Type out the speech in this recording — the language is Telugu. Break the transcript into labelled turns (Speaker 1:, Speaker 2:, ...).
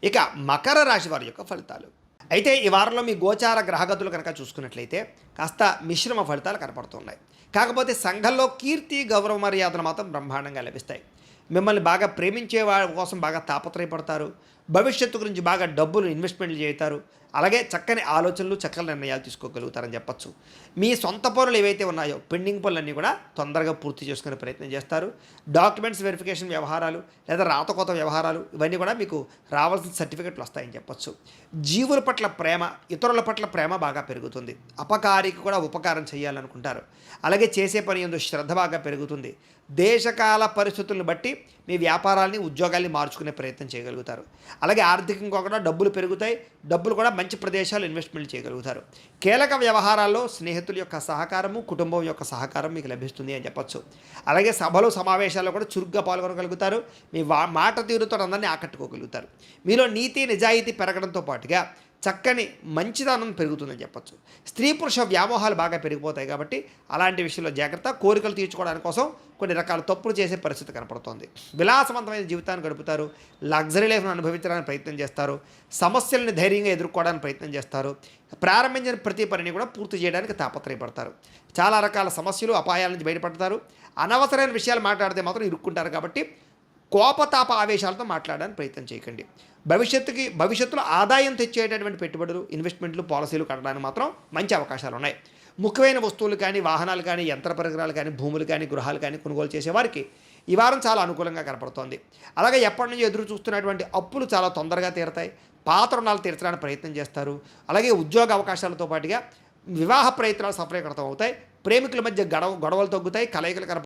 Speaker 1: ఇక మకర రాశి వారి యొక్క ఫలితాలు. అయితే ఈ వారంలో మీ గోచార గ్రహగతులు కనుక చూసుకున్నట్లయితే కాస్త మిశ్రమ ఫలితాలు కనపడుతున్నాయి. కాకపోతే సంఘంలో కీర్తి, గౌరవ మర్యాదలు మాత్రం బ్రహ్మాండంగా లభిస్తాయి. మిమ్మల్ని బాగా ప్రేమించే వారి కోసం బాగా తాపత్రయపడతారు. భవిష్యత్తు గురించి బాగా డబ్బులు ఇన్వెస్ట్మెంట్లు చేస్తారు. అలాగే చక్కని ఆలోచనలు, చక్కని నిర్ణయాలు తీసుకోగలుగుతారని చెప్పచ్చు. మీ సొంత పనులు ఏవైతే ఉన్నాయో పెండింగ్ పనులన్నీ కూడా తొందరగా పూర్తి చేసుకునే ప్రయత్నం చేస్తారు. డాక్యుమెంట్స్ వెరిఫికేషన్ వ్యవహారాలు లేదా రాతకోత వ్యవహారాలు ఇవన్నీ కూడా మీకు రావాల్సిన సర్టిఫికెట్లు వస్తాయని చెప్పచ్చు. జీవుల పట్ల ప్రేమ, ఇతరుల పట్ల ప్రేమ బాగా పెరుగుతుంది. అపకారికి కూడా ఉపకారం చేయాలనుకుంటారు. అలాగే చేసే పని యందు శ్రద్ధ బాగా పెరుగుతుంది. దేశకాల పరిస్థితులను బట్టి మీ వ్యాపారాల్ని, ఉద్యోగాల్ని మార్చుకునే ప్రయత్నం చేయగలుగుతారు. అలాగే ఆర్థికంగా కూడా డబ్బులు పెరుగుతాయి. డబ్బులు కూడా మంచి ప్రదేశాలు ఇన్వెస్ట్మెంట్ చేయగలుగుతారు. కీలక వ్యవహారాల్లో స్నేహితుల యొక్క సహకారము, కుటుంబం యొక్క సహకారం మీకు లభిస్తుంది అని చెప్పచ్చు. అలాగే సభలు, సమావేశాల్లో కూడా చురుగ్గా పాల్గొనగలుగుతారు. మీ మాట తీరుతో అందరినీ ఆకట్టుకోగలుగుతారు. మీలో నీతి, నిజాయితీ పెరగడంతో పాటుగా చక్కని మంచిదనం పెరుగుతుందని చెప్పచ్చు. స్త్రీ పురుష వ్యామోహాలు బాగా పెరిగిపోతాయి కాబట్టి అలాంటి విషయంలో జాగ్రత్త. కోరికలు తీర్చుకోవడానికి కోసం కొన్ని రకాల తప్పులు చేసే పరిస్థితి కనపడుతోంది. విలాసవంతమైన జీవితాన్ని గడుపుతారు. లగ్జరీ లైఫ్ను అనుభవించడానికి ప్రయత్నం చేస్తారు. సమస్యలను ధైర్యంగా ఎదుర్కోవడానికి ప్రయత్నం చేస్తారు. ప్రారంభించిన ప్రతి పనిని కూడా పూర్తి చేయడానికి తాపత్రయపడతారు. చాలా రకాల సమస్యలు, అపాయాల నుంచి బయటపడతారు. అనవసరమైన విషయాలు మాట్లాడితే మాత్రం ఇరుక్కుంటారు కాబట్టి కోపతాప ఆవేశాలతో మాట్లాడడానికి ప్రయత్నం చేయకండి. భవిష్యత్తులో ఆదాయం తెచ్చేటటువంటి పెట్టుబడులు, ఇన్వెస్ట్మెంట్లు, పాలసీలు కట్టడానికి మాత్రం మంచి అవకాశాలు ఉన్నాయి. ముఖ్యమైన వస్తువులు కానీ, వాహనాలు కానీ, యంత్ర పరికరాలు కానీ, భూములు కానీ, గృహాలు కానీ కొనుగోలు చేసేవారికి ఈ వారం చాలా అనుకూలంగా కనపడుతోంది. అలాగే ఎప్పటి నుంచి ఎదురు చూస్తున్నటువంటి అప్పులు చాలా తొందరగా తీరతాయి. పాత రుణాలు తీర్చడానికి ప్రయత్నం చేస్తారు. అలాగే ఉద్యోగ అవకాశాలతో పాటుగా వివాహ ప్రయత్నాలు సఫలీకృతం అవుతాయి. ప్రేమికుల మధ్య గొడవలు తగ్గుతాయి. కలయికలు